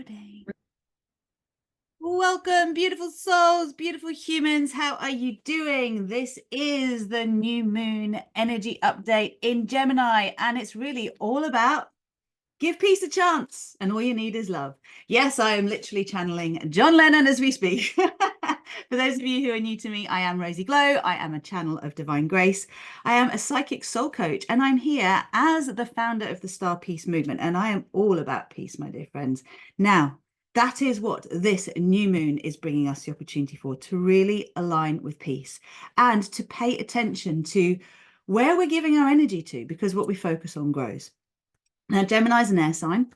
recording. Welcome, beautiful souls, beautiful humans. How are you doing? This is the new moon energy update in Gemini, and it's really all about give peace a chance, and all you need is love. Yes, I am literally channeling John Lennon as we speak. For those of you who are new to me, I am Rozyglow. I am a channel of divine grace. I am a psychic soul coach, and I'm here as the founder of the Star Peace Movement, and I am all about peace, my dear friends. Now, that is what this new moon is bringing us the opportunity for, to really align with peace and to pay attention to where we're giving our energy to, because what we focus on grows. Now, Gemini is an air sign,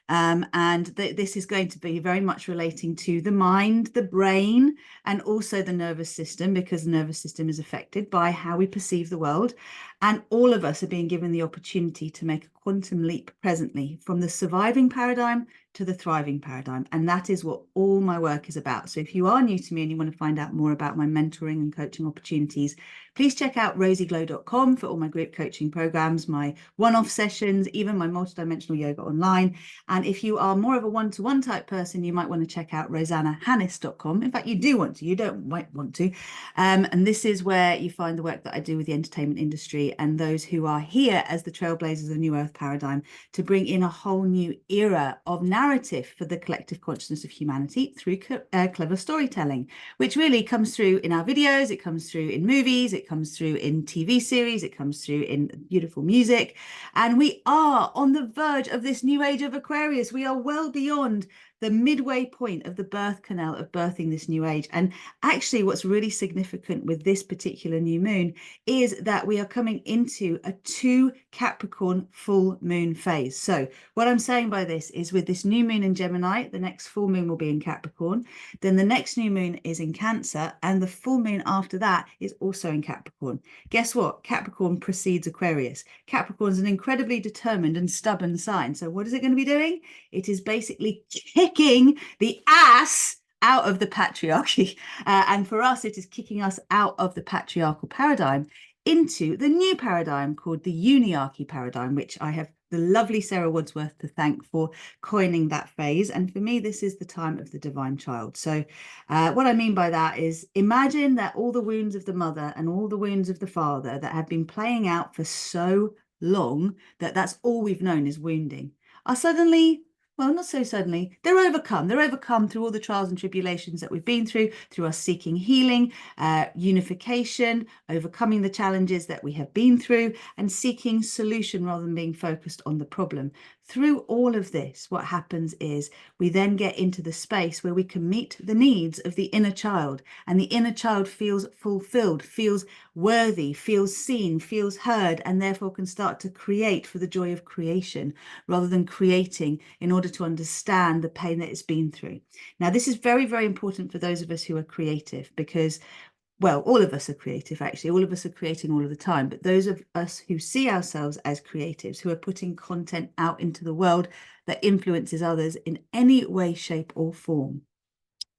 and this is going to be very much relating to the mind, the brain, and also the nervous system, because the nervous system is affected by how we perceive the world. And all of us are being given the opportunity to make a quantum leap presently from the surviving paradigm to the thriving paradigm. And that is what all my work is about. So if you are new to me and you want to find out more about my mentoring and coaching opportunities, please check out rozyglow.com for all my group coaching programs, my one-off sessions, even my multidimensional yoga online. And if you are more of a one-to-one type person, you might want to check out rosannahannis.com. In fact, you do want to, you don't might want to. And this is where you find the work that I do with the entertainment industry and those who are here as the trailblazers of the New Earth paradigm to bring in a whole new era of narrative for the collective consciousness of humanity through clever storytelling, which really comes through in our videos, it comes through in movies, it comes through in TV series, it comes through in beautiful music. And we are on the verge of this new age of Aquarius. We are well beyond the midway point of the birth canal of birthing this new age. And actually what's really significant with this particular new moon is that we are coming into a 2 Capricorn full moon phase. So what I'm saying by this is, with this new moon in Gemini, the next full moon will be in Capricorn, then the next new moon is in Cancer, and the full moon after that is also in Capricorn. Guess what? Capricorn precedes Aquarius. Capricorn is an incredibly determined and stubborn sign. So what is it going to be doing? It is basically kicking the ass out of the patriarchy. And for us, it is kicking us out of the patriarchal paradigm into the new paradigm called the uniarchy paradigm, which I have the lovely Sarah Wadsworth to thank for coining that phrase. And for me, this is the time of the divine child. So what I mean by that is, imagine that all the wounds of the mother and all the wounds of the father that have been playing out for so long that that's all we've known is wounding, are suddenly, well, not so suddenly, they're overcome. They're overcome through all the trials and tribulations that we've been through us seeking healing, unification, overcoming the challenges that we have been through, and seeking solution rather than being focused on the problem. Through all of this, what happens is we then get into the space where we can meet the needs of the inner child, and the inner child feels fulfilled, feels worthy, feels seen, feels heard, and therefore can start to create for the joy of creation rather than creating in order to understand the pain that it's been through. Now, this is very, very important for those of us who are creative, because, well, all of us are creative, actually. All of us are creating all of the time. But those of us who see ourselves as creatives, who are putting content out into the world that influences others in any way, shape, or form,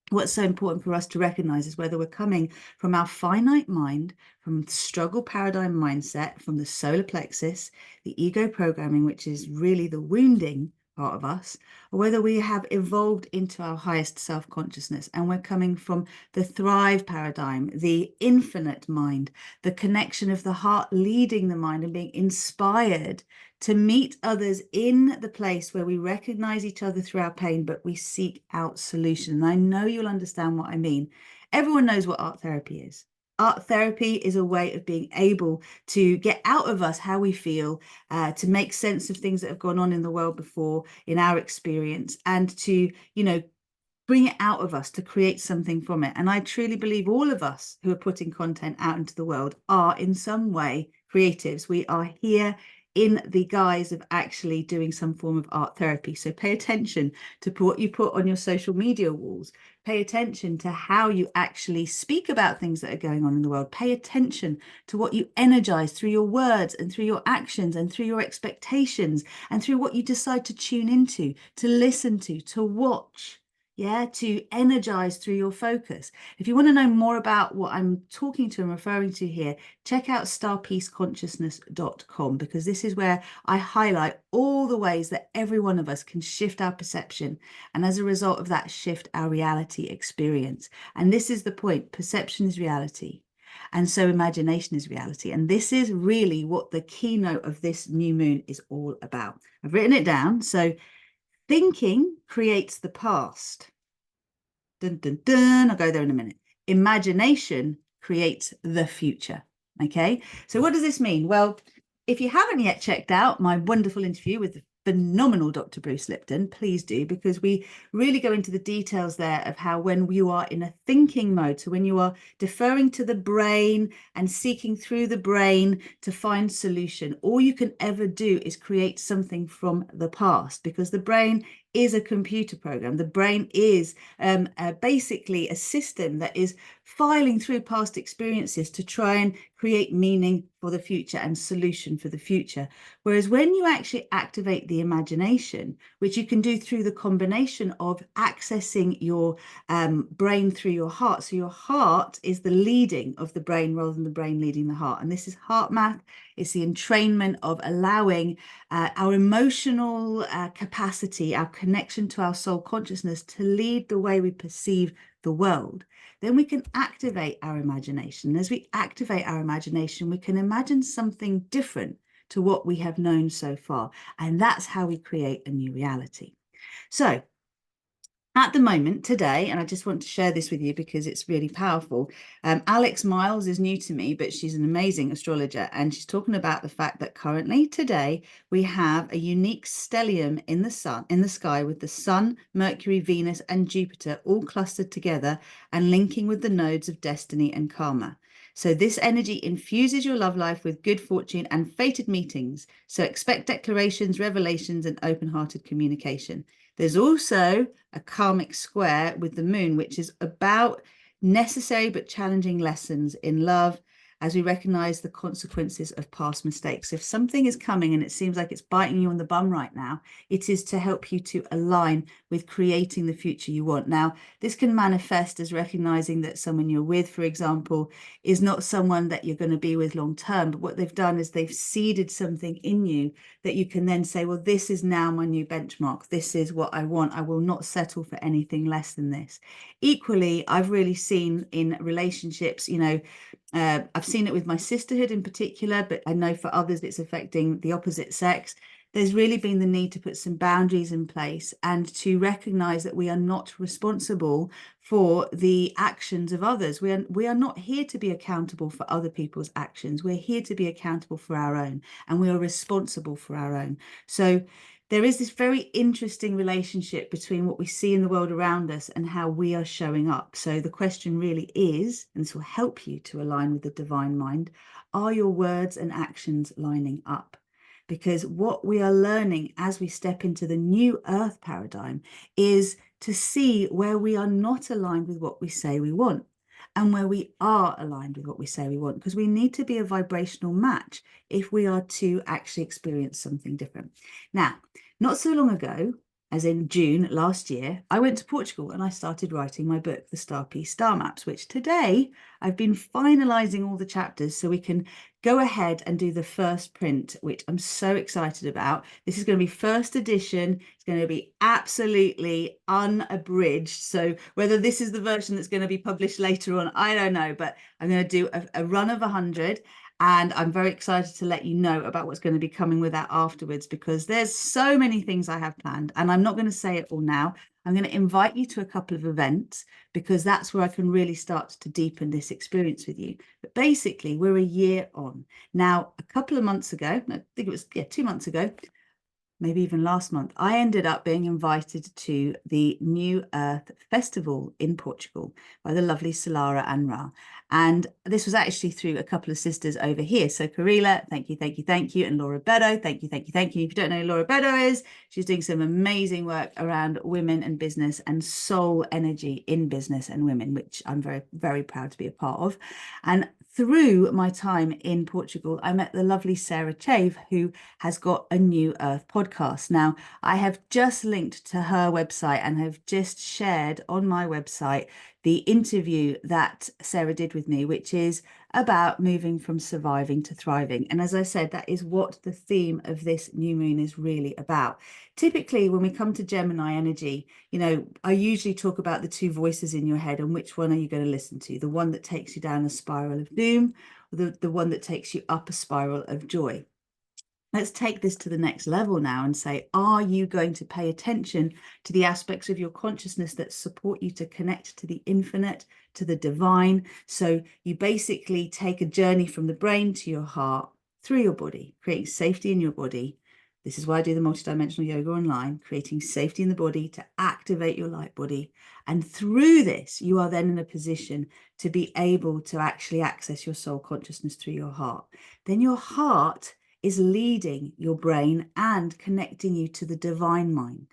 what's so important for us to recognize is whether we're coming from our finite mind, from struggle paradigm mindset, from the solar plexus, the ego programming, which is really the wounding part of us, or whether we have evolved into our highest self-consciousness and we're coming from the thrive paradigm, the infinite mind, the connection of the heart leading the mind and being inspired to meet others in the place where we recognize each other through our pain, but we seek out solution. And I know you'll understand what I mean. Everyone knows what art therapy is. Art therapy is a way of being able to get out of us how we feel, to make sense of things that have gone on in the world before, in our experience, and to, bring it out of us, to create something from it. And I truly believe all of us who are putting content out into the world are in some way creatives. We are here in the guise of actually doing some form of art therapy. So pay attention to what you put on your social media walls. Pay attention to how you actually speak about things that are going on in the world. Pay attention to what you energize through your words and through your actions and through your expectations and through what you decide to tune into, to listen to watch. yeah, to energize through your focus. If you want to know more about what I'm talking to and referring to here, check out starpeaceconsciousness.com, because this is where I highlight all the ways that every one of us can shift our perception, and as a result of that shift, our reality experience. And this is the point: perception is reality, and so imagination is reality. And this is really what the keynote of this new moon is all about. I've written it down. So thinking creates the past. Dun, dun, dun. I'll go there in a minute. Imagination creates the future. Okay. So what does this mean? Well, if you haven't yet checked out my wonderful interview with the phenomenal Dr. Bruce Lipton, please do, because we really go into the details there of how when you are in a thinking mode, so when you are deferring to the brain and seeking through the brain to find solution, all you can ever do is create something from the past, because the brain is a computer program. The brain is basically a system that is filing through past experiences to try and create meaning for the future and solution for the future. Whereas when you actually activate the imagination, which you can do through the combination of accessing your brain through your heart. So your heart is the leading of the brain rather than the brain leading the heart. And this is heart math. It's the entrainment of allowing our emotional capacity, our connection to our soul consciousness to lead the way we perceive the world. Then we can activate our imagination. And as we activate our imagination, we can imagine something different to what we have known so far. And that's how we create a new reality. So at the moment today, and I just want to share this with you because it's really powerful. Alex Miles is new to me, but she's an amazing astrologer. And she's talking about the fact that currently today we have a unique stellium in the sky with the sun, Mercury, Venus, and Jupiter all clustered together and linking with the nodes of destiny and karma. So this energy infuses your love life with good fortune and fated meetings. So expect declarations, revelations, and open-hearted communication. There's also a karmic square with the moon, which is about necessary but challenging lessons in love as we recognize the consequences of past mistakes. If something is coming and it seems like it's biting you on the bum right now, it is to help you to align with creating the future you want. Now, this can manifest as recognizing that someone you're with, for example, is not someone that you're going to be with long term. But what they've done is they've seeded something in you that you can then say, well, this is now my new benchmark. This is what I want. I will not settle for anything less than this. Equally, I've really seen in relationships, I've seen it with my sisterhood in particular, but I know for others it's affecting the opposite sex. There's really been the need to put some boundaries in place and to recognize that we are not responsible for the actions of others. We are not here to be accountable for other people's actions. We're here to be accountable for our own, and we are responsible for our own. So there is this very interesting relationship between what we see in the world around us and how we are showing up. So the question really is, and this will help you to align with the divine mind, are your words and actions lining up? Because what we are learning as we step into the new earth paradigm is to see where we are not aligned with what we say we want and where we are aligned with what we say we want, because we need to be a vibrational match if we are to actually experience something different. Now, not so long ago, as in June last year, I went to Portugal and I started writing my book, The Star Piece Star Maps, which today I've been finalizing all the chapters so we can go ahead and do the first print, which I'm so excited about. This is going to be first edition. It's going to be absolutely unabridged. So whether this is the version that's going to be published later on, I don't know, but I'm going to do a run of 100. And I'm very excited to let you know about what's going to be coming with that afterwards, because there's so many things I have planned and I'm not going to say it all now. I'm going to invite you to a couple of events because that's where I can really start to deepen this experience with you. But basically, we're a year on. Now, a couple of months ago, I think it was 2 months ago, maybe even last month, I ended up being invited to the New Earth Festival in Portugal by the lovely Solara and Ra. And this was actually through a couple of sisters over here. So Karila, thank you, thank you, thank you. And Laura Beddo, thank you, thank you, thank you. If you don't know who Laura Beddo is, she's doing some amazing work around women and business and soul energy in business and women, which I'm very, very proud to be a part of. And through my time in Portugal, I met the lovely Sarah Chave, who has got a New Earth podcast. Now, I have just linked to her website and have just shared on my website the interview that Sarah did with me, which is about moving from surviving to thriving. And as I said, that is what the theme of this new moon is really about. Typically, when we come to Gemini energy, you know, I usually talk about the two voices in your head and which one are you going to listen to? The one that takes you down a spiral of doom, or the one that takes you up a spiral of joy. Let's take this to the next level now and say, are you going to pay attention to the aspects of your consciousness that support you to connect to the infinite, to the divine? So you basically take a journey from the brain to your heart through your body, creating safety in your body. This is why I do the multidimensional yoga online, creating safety in the body to activate your light body. And through this, you are then in a position to be able to actually access your soul consciousness through your heart. Then your heart is leading your brain and connecting you to the divine mind.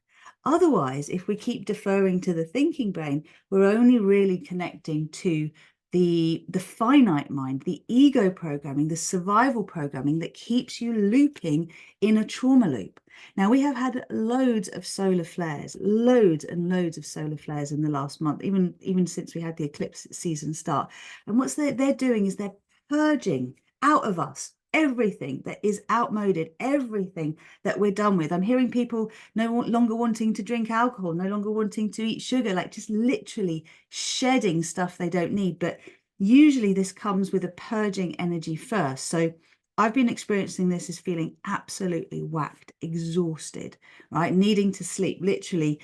Otherwise, if we keep deferring to the thinking brain, we're only really connecting to the finite mind, the ego programming, the survival programming that keeps you looping in a trauma loop. Now, we have had loads of solar flares, loads and loads of solar flares in the last month, even since we had the eclipse season start. And what they're doing is they're purging out of us everything that is outmoded, everything that we're done with. I'm hearing people no longer wanting to drink alcohol, no longer wanting to eat sugar, like just literally shedding stuff they don't need. But usually this comes with a purging energy first. So I've been experiencing this as feeling absolutely whacked, exhausted, right? Needing to sleep, literally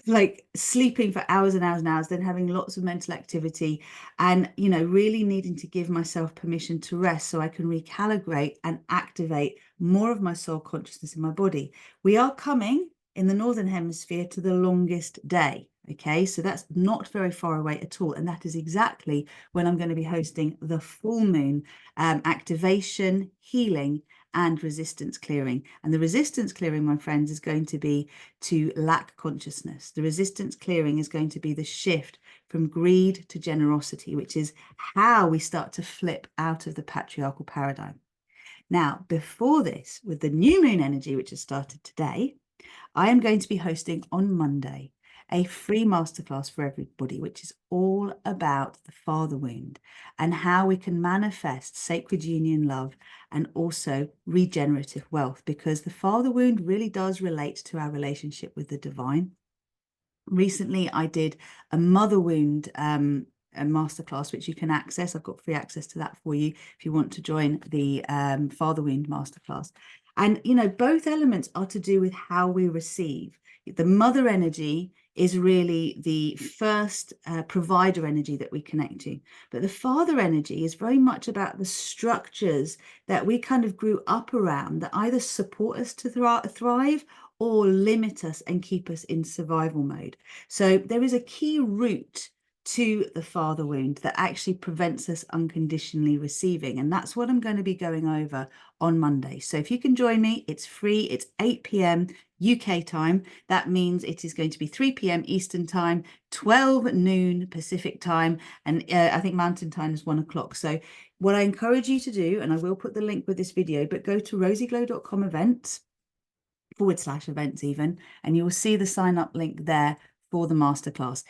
like sleeping for hours and hours and hours, then having lots of mental activity and, you know, really needing to give myself permission to rest so I can recalibrate and activate more of my soul consciousness in my body. We are coming in the Northern Hemisphere to the longest day. Okay, so that's not very far away at all. And that is exactly when I'm going to be hosting the full moon activation, healing, and resistance clearing. And the resistance clearing, my friends, is going to be to lack consciousness. The resistance clearing is going to be the shift from greed to generosity, which is how we start to flip out of the patriarchal paradigm. Now, before this, with the new moon energy, which has started today, I am going to be hosting on Monday a free masterclass for everybody, which is all about the father wound and how we can manifest sacred union love and also regenerative wealth, because the father wound really does relate to our relationship with the divine. Recently, I did a mother wound a masterclass, which you can access. I've got free access to that for you if you want to join the father wound masterclass. And, you know, both elements are to do with how we receive. The mother energy is really the first provider energy that we connect to. But the father energy is very much about the structures that we kind of grew up around that either support us to thrive or limit us and keep us in survival mode. So there is a key root to the father wound that actually prevents us unconditionally receiving. And that's what I'm going to be going over on Monday. So if you can join me, it's free. It's 8 p.m. UK time. That means it is going to be 3 p.m. Eastern time, 12 noon Pacific time. And I think Mountain time is 1 o'clock. So what I encourage you to do, and I will put the link with this video, but go to rozyglow.com events /events even, and you will see the sign up link there for the masterclass.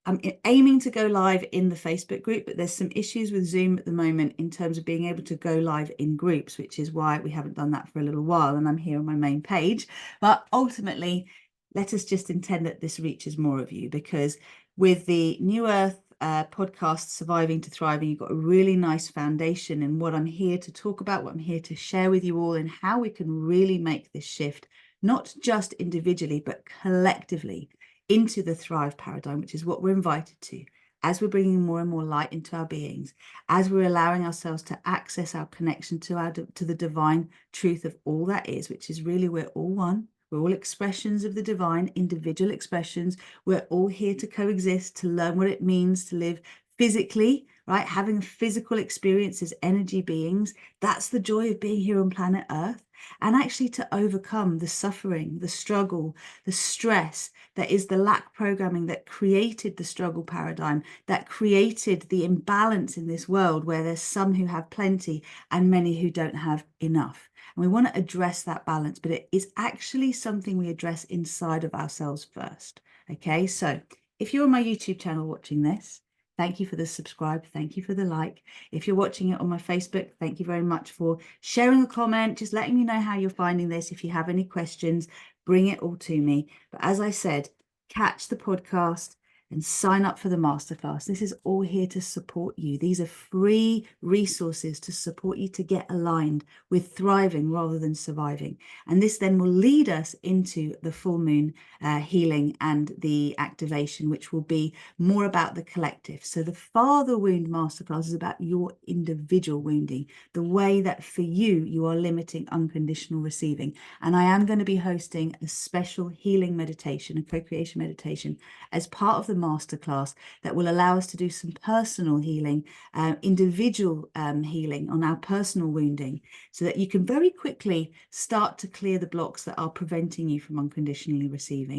I'm aiming to go live in the Facebook group, but there's some issues with Zoom at the moment in terms of being able to go live in groups, which is why we haven't done that for a little while. And I'm here on my main page. But ultimately, let us just intend that this reaches more of you, because with the New Earth podcast, Surviving to Thriving, you've got a really nice foundation in what I'm here to talk about, what I'm here to share with you all, and how we can really make this shift, not just individually, but collectively, into the Thrive paradigm, which is what we're invited to as we're bringing more and more light into our beings, as we're allowing ourselves to access our connection to the divine truth of all that is, which is really we're all one. We're all expressions of the divine, individual expressions. We're all here to coexist, to learn what it means to live physically, right? Having a physical experience as energy beings. That's the joy of being here on planet Earth. and actually to overcome the suffering, the struggle, the stress that is the lack programming that created the struggle paradigm, that created the imbalance in this world where there's some who have plenty and many who don't have enough. And we want to address that balance, but it is actually something we address inside of ourselves first. Okay, so if you're on my YouTube channel watching this, thank you for the subscribe. Thank you for the like. If you're watching it on my Facebook, thank you very much for sharing a comment, just letting me know how you're finding this. If you have any questions, bring it all to me. But as I said, catch the podcast and sign up for the masterclass. This is all here to support you. These are free resources to support you to get aligned with thriving rather than surviving. And this then will lead us into the full moon healing and the activation, which will be more about the collective. So the father wound masterclass is about your individual wounding, the way that for you, you are limiting unconditional receiving. And I am going to be hosting a special healing meditation, a co-creation meditation, as part of the masterclass that will allow us to do some personal healing, individual healing on our personal wounding, so that you can very quickly start to clear the blocks that are preventing you from unconditionally receiving.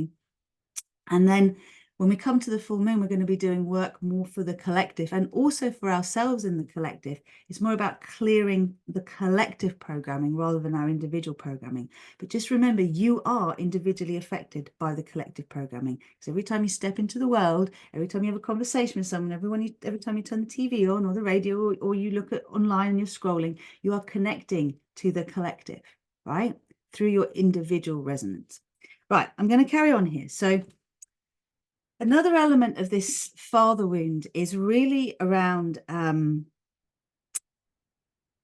And then when we come to the full moon, we're going to be doing work more for the collective and also for ourselves in the collective. It's more about clearing the collective programming rather than our individual programming. But just remember, you are individually affected by the collective programming. So every time you step into the world, every time you have a conversation with someone, every time you turn the TV on or the radio, or you look at online and you're scrolling, you are connecting to the collective, right? Through your individual resonance. Right, I'm going to carry on here. So another element of this father wound is really around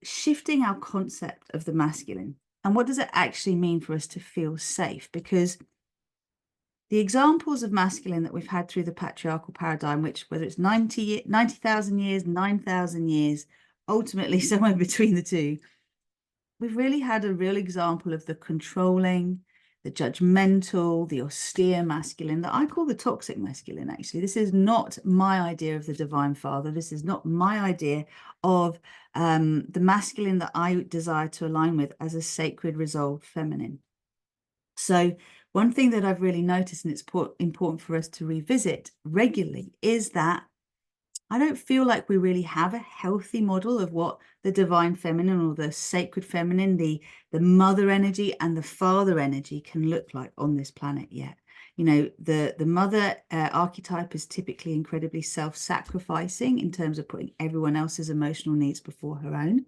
shifting our concept of the masculine. And what does it actually mean for us to feel safe? Because the examples of masculine that we've had through the patriarchal paradigm, which whether it's 90,000 years, 9,000 years, ultimately somewhere between the two, we've really had a real example of the controlling, the judgmental, the austere masculine that I call the toxic masculine, actually. This is not my idea of the divine father. This is not my idea of the masculine that I desire to align with as a sacred, resolved feminine. So one thing that I've really noticed, and it's important for us to revisit regularly, is that I don't feel like we really have a healthy model of what the divine feminine or the sacred feminine, the mother energy and the father energy can look like on this planet yet. You know, the mother archetype is typically incredibly self-sacrificing in terms of putting everyone else's emotional needs before her own.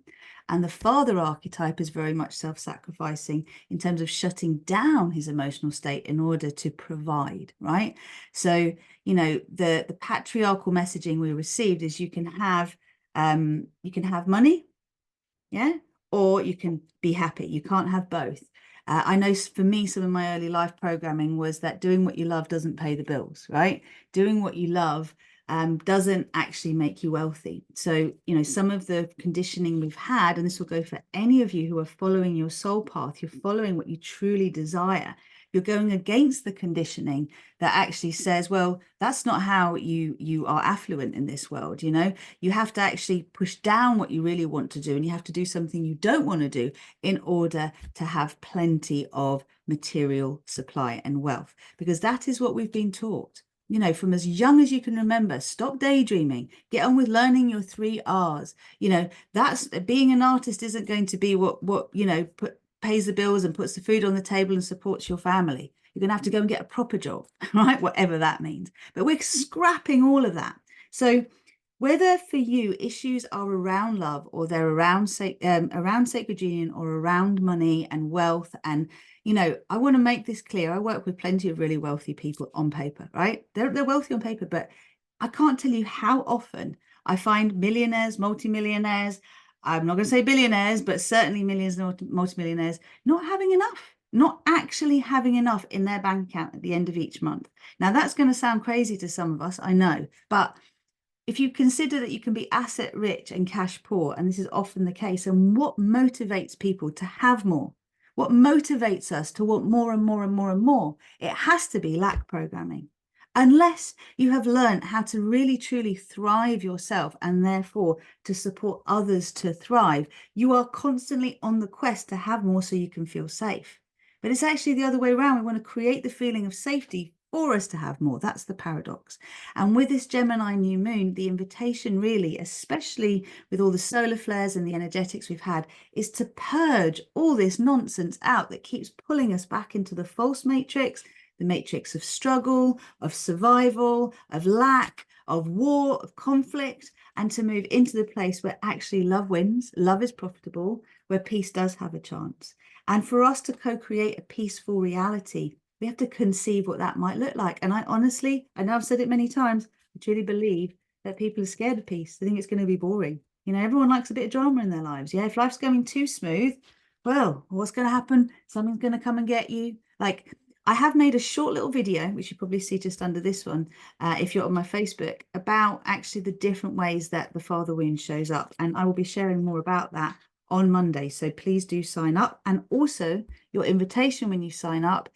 And the father archetype is very much self-sacrificing in terms of shutting down his emotional state in order to provide, right? So, you know, the patriarchal messaging we received is you can have money, yeah, or you can be happy. You can't have both. I know for me, some of my early life programming was that doing what you love doesn't pay the bills, right? Doing what you love doesn't actually make you wealthy. So, you know, some of the conditioning we've had, and this will go for any of you who are following your soul path, you're following what you truly desire. You're going against the conditioning that actually says, well, that's not how you are affluent in this world. You know, you have to actually push down what you really want to do, and you have to do something you don't want to do in order to have plenty of material supply and wealth, because that is what we've been taught. You know, from as young as you can remember, stop daydreaming, get on with learning your 3 R's. You know, that's being an artist isn't going to be what you know, pays the bills and puts the food on the table and supports your family. You're going to have to go and get a proper job, right? Whatever that means. But we're scrapping all of that. So whether for you issues are around love, or they're around sacred union, or around money and wealth, and you know, I want to make this clear. I work with plenty of really wealthy people on paper, right? They're wealthy on paper, but I can't tell you how often I find millionaires, multimillionaires, I'm not going to say billionaires, but certainly millions and multimillionaires not having enough, not actually having enough in their bank account at the end of each month. Now, that's going to sound crazy to some of us, I know, but if you consider that you can be asset rich and cash poor, and this is often the case, and what motivates people to have more? What motivates us to want more and more and more and more? It has to be lack programming. Unless you have learned how to really truly thrive yourself and therefore to support others to thrive, you are constantly on the quest to have more so you can feel safe. But it's actually the other way around. We want to create the feeling of safety for us to have more. That's the paradox. And with this Gemini new moon, the invitation really, especially with all the solar flares and the energetics we've had, is to purge all this nonsense out that keeps pulling us back into the false matrix, the matrix of struggle, of survival, of lack, of war, of conflict, and to move into the place where actually love wins, love is profitable, where peace does have a chance. And for us to co-create a peaceful reality, we have to conceive what that might look like. And I honestly, I know I've said it many times, I truly believe that people are scared of peace. They think it's going to be boring. You know, everyone likes a bit of drama in their lives. Yeah, if life's going too smooth, well, what's going to happen? Something's going to come and get you. Like, I have made a short little video, which you probably see just under this one, if you're on my Facebook, about actually the different ways that the father wound shows up. And I will be sharing more about that on Monday. So please do sign up. And also your invitation when you sign up,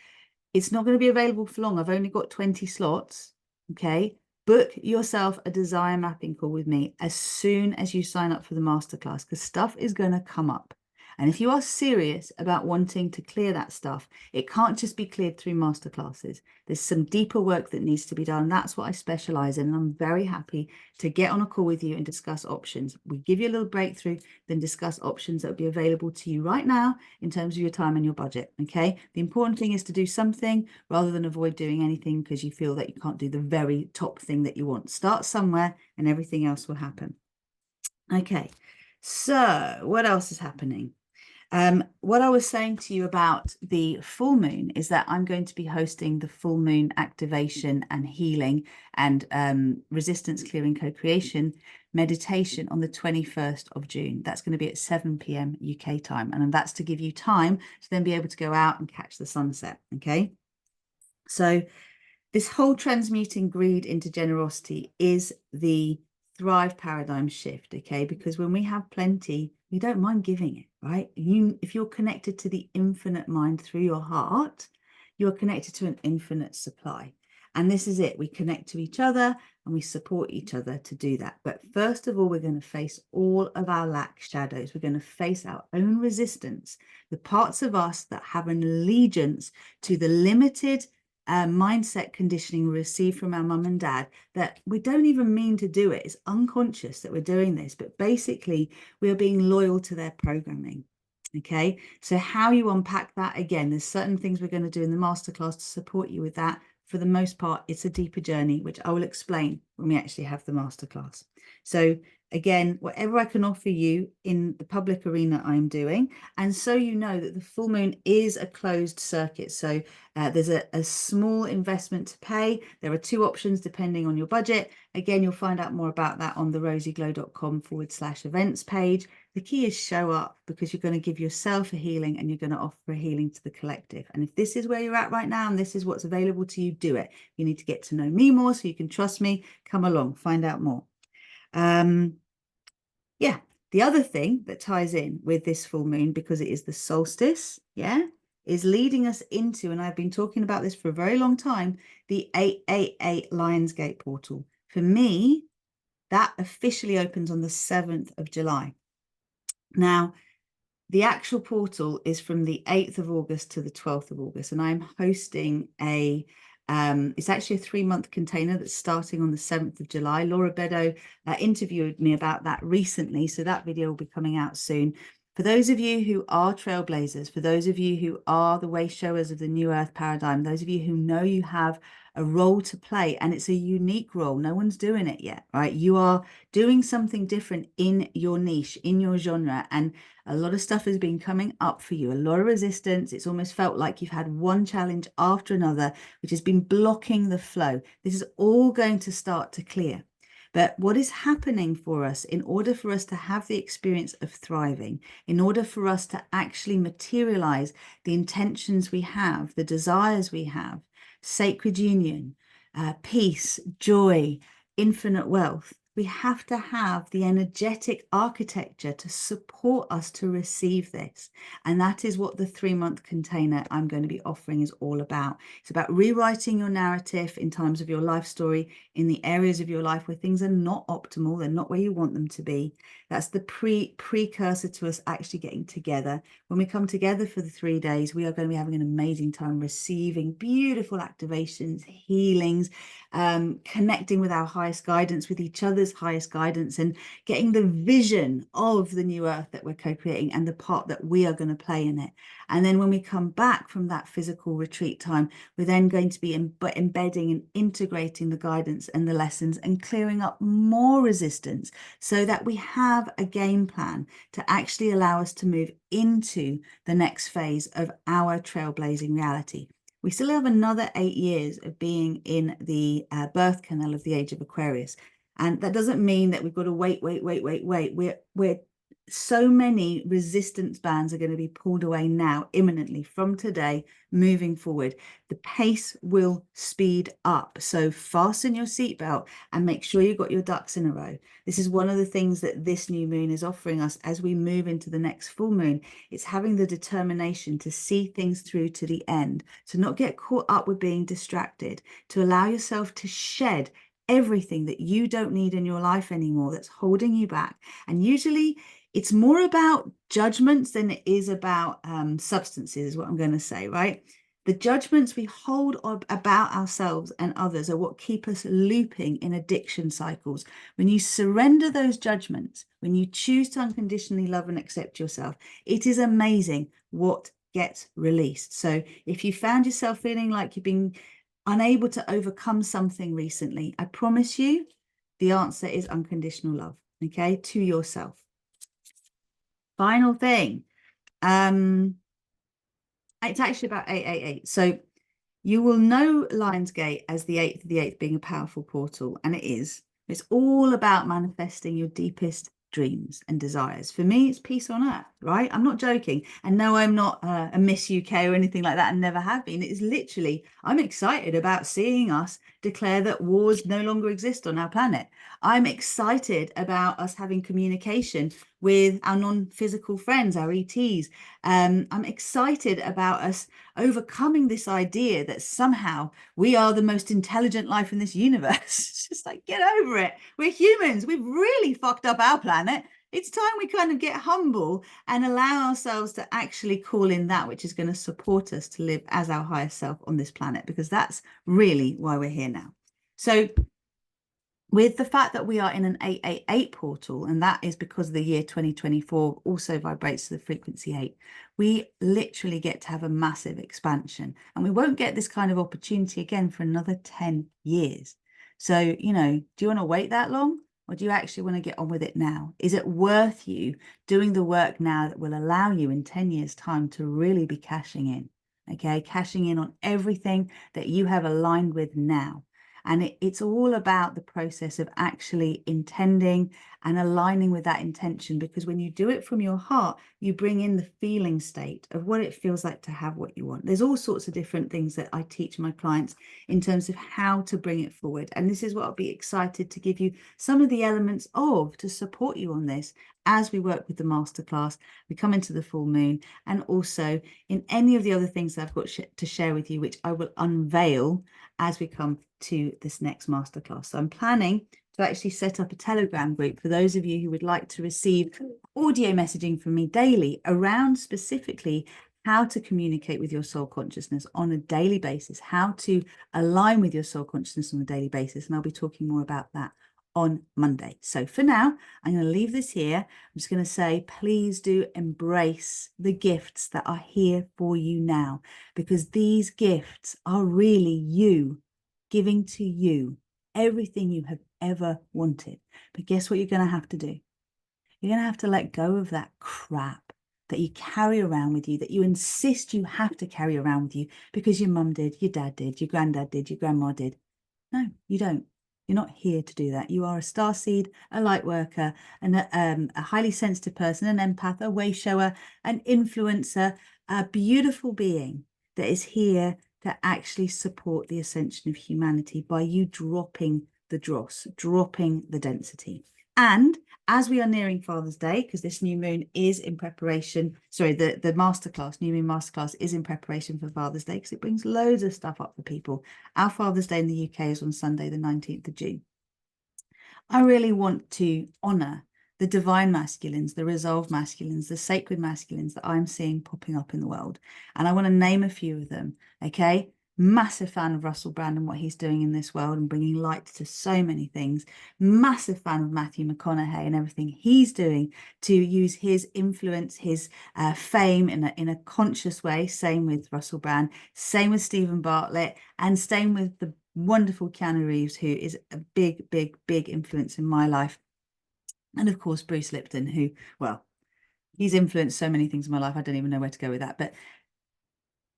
it's not going to be available for long. I've only got 20 slots. Okay. Book yourself a desire mapping call with me as soon as you sign up for the masterclass, because stuff is going to come up. And if you are serious about wanting to clear that stuff, it can't just be cleared through masterclasses. There's some deeper work that needs to be done. That's what I specialize in. And I'm very happy to get on a call with you and discuss options. We give you a little breakthrough, then discuss options that will be available to you right now in terms of your time and your budget. Okay. The important thing is to do something rather than avoid doing anything because you feel that you can't do the very top thing that you want. Start somewhere and everything else will happen. Okay. So what else is happening? What I was saying to you about the full moon is that I'm going to be hosting the full moon activation and healing and resistance clearing co-creation meditation on the 21st of June. That's going to be at 7 p.m. UK time. And that's to give you time to then be able to go out and catch the sunset. Okay. So this whole transmuting greed into generosity is the thrive paradigm shift. Okay. Because when we have plenty, we don't mind giving it, right? If you're connected to the infinite mind through your heart, you're connected to an infinite supply. And this is it. We connect to each other and we support each other to do that. But first of all, we're going to face all of our lack shadows. We're going to face our own resistance, the parts of us that have an allegiance to the limited mindset conditioning we receive from our mum and dad, that we don't even mean to do it. It's unconscious that we're doing this, but basically we are being loyal to their programming. Okay, so how you unpack that, again, there's certain things we're going to do in the masterclass to support you with that. For the most part, it's a deeper journey, which I will explain when we actually have the masterclass. So again, whatever I can offer you in the public arena, I'm doing. And so you know that the full moon is a closed circuit. So there's a small investment to pay. There are two options depending on your budget. Again, you'll find out more about that on the rozyglow.com/events page. The key is show up, because you're going to give yourself a healing and you're going to offer a healing to the collective. And if this is where you're at right now and this is what's available to you, do it. You need to get to know me more so you can trust me. Come along, find out more. Yeah, the other thing that ties in with this full moon, because it is the solstice, yeah, is leading us into, and I've been talking about this for a very long time, the 888 Lionsgate portal. For me, that officially opens on the 7th of July. Now, the actual portal is from the 8th of August to the 12th of August, and I'm hosting it's actually a 3-month container that's starting on the 7th of July. Laura Beddoe interviewed me about that recently, so that video will be coming out soon. For those of you who are trailblazers, for those of you who are the way showers of the New Earth paradigm, those of you who know you have a role to play, and it's a unique role. No one's doing it yet, right? You are doing something different in your niche, in your genre, and a lot of stuff has been coming up for you, a lot of resistance. It's almost felt like you've had one challenge after another, which has been blocking the flow. This is all going to start to clear. But what is happening for us, in order for us to have the experience of thriving, in order for us to actually materialize the intentions we have, the desires we have, sacred union, peace, joy, infinite wealth, We have to have the energetic architecture to support us to receive this. And that is what the 3-month container I'm going to be offering is all about. It's about rewriting your narrative in terms of your life story, in the areas of your life where things are not optimal, they're not where you want them to be. That's the precursor to us actually getting together. When we come together for the 3 days, we are going to be having an amazing time receiving beautiful activations, healings, connecting with our highest guidance, with each other's highest guidance, and getting the vision of the new earth that we're co-creating and the part that we are going to play in it. And then when we come back from that physical retreat time, we're then going to be embedding and integrating the guidance and the lessons and clearing up more resistance so that we have a game plan to actually allow us to move into the next phase of our trailblazing reality. We still have another 8 years of being in the birth canal of the age of Aquarius. And that doesn't mean that we've got to wait. We're so many resistance bands are going to be pulled away now, imminently, from today, moving forward. The pace will speed up. So fasten your seatbelt and make sure you've got your ducks in a row. This is one of the things that this new moon is offering us as we move into the next full moon. It's having the determination to see things through to the end, to not get caught up with being distracted, to allow yourself to shed everything that you don't need in your life anymore that's holding you back. And usually it's more about judgments than it is about substances, is what I'm going to say, right? The judgments we hold about ourselves and others are what keep us looping in addiction cycles. When you surrender those judgments, when you choose to unconditionally love and accept yourself, it is amazing what gets released. So if you found yourself feeling like you've been unable to overcome something recently, I promise you the answer is unconditional love, okay, to yourself. Final thing, it's actually about 888. So you will know Lionsgate as the 8th of the 8th being a powerful portal, and it is. It's all about manifesting your deepest dreams and desires. For me, it's peace on earth, right? I'm not joking. And no, I'm not a Miss UK or anything like that, and never have been. It is literally, I'm excited about seeing us declare that wars no longer exist on our planet. I'm excited about us having communication with our non-physical friends, our ETs. I'm excited about us overcoming this idea that somehow we are the most intelligent life in this universe. It's just like, get over it. We're humans. We've really fucked up our planet. It's time we kind of get humble and allow ourselves to actually call in that which is going to support us to live as our highest self on this planet, because that's really why we're here now. So with the fact that we are in an 888 portal, and that is because the year 2024 also vibrates to the frequency 8, we literally get to have a massive expansion, and we won't get this kind of opportunity again for another 10 years. So, you know, do you want to wait that long, or do you actually want to get on with it now? Is it worth you doing the work now that will allow you in 10 years' time to really be cashing in? Okay, cashing in on everything that you have aligned with now. And it's all about the process of actually intending and aligning with that intention, because when you do it from your heart, you bring in the feeling state of what it feels like to have what you want. There's all sorts of different things that I teach my clients in terms of how to bring it forward. And this is what I'll be excited to give you some of the elements of to support you on this as we work with the masterclass, we come into the full moon, and also in any of the other things that I've got to share with you, which I will unveil as we come to this next masterclass. So I'm planning to actually set up a Telegram group for those of you who would like to receive audio messaging from me daily around specifically how to communicate with your soul consciousness on a daily basis, how to align with your soul consciousness on a daily basis. And I'll be talking more about that on Monday. So for now, I'm going to leave this here. I'm just going to say, please do embrace the gifts that are here for you now, because these gifts are really you giving to you everything you have ever wanted. But guess what you're going to have to do? You're going to have to let go of that crap that you carry around with you, that you insist you have to carry around with you because your mum did, your dad did, your granddad did, your grandma did. No, you don't. You're not here to do that. You are a starseed, a light worker, and a highly sensitive person, an empath, a way shower, an influencer, a beautiful being that is here to actually support the ascension of humanity by you dropping the dross, dropping the density. And as we are nearing Father's Day, because this new moon is in preparation, sorry, the masterclass, new moon masterclass is in preparation for Father's Day, because it brings loads of stuff up for people. Our Father's Day in the UK is on Sunday, the 19th of June. I really want to honor the divine masculines, the resolved masculines, the sacred masculines that I'm seeing popping up in the world. And I want to name a few of them, okay? Massive fan of Russell Brand and what he's doing in this world and bringing light to so many things. Massive fan of Matthew McConaughey and everything he's doing to use his influence, his fame in a conscious way. Same with Russell Brand, same with Stephen Bartlett, and same with the wonderful Keanu Reeves, who is a big, big, big influence in my life. And of course, Bruce Lipton, who, well, he's influenced so many things in my life. I don't even know where to go with that. But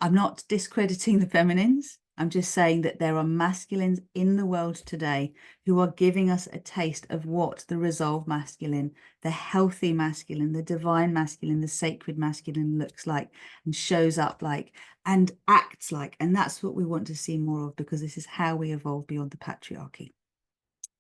I'm not discrediting the feminines. I'm just saying that there are masculines in the world today who are giving us a taste of what the resolved masculine, the healthy masculine, the divine masculine, the sacred masculine looks like and shows up like and acts like. And that's what we want to see more of, because this is how we evolve beyond the patriarchy.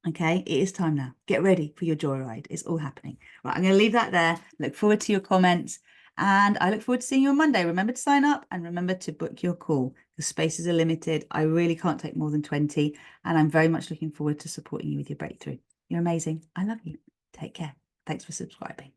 Okay, it is time now. Get ready for your joyride. It's all happening. Right, I'm going to leave that there. Look forward to your comments. And I look forward to seeing you on Monday. Remember to sign up and remember to book your call. The spaces are limited. I really can't take more than 20. And I'm very much looking forward to supporting you with your breakthrough. You're amazing. I love you. Take care. Thanks for subscribing.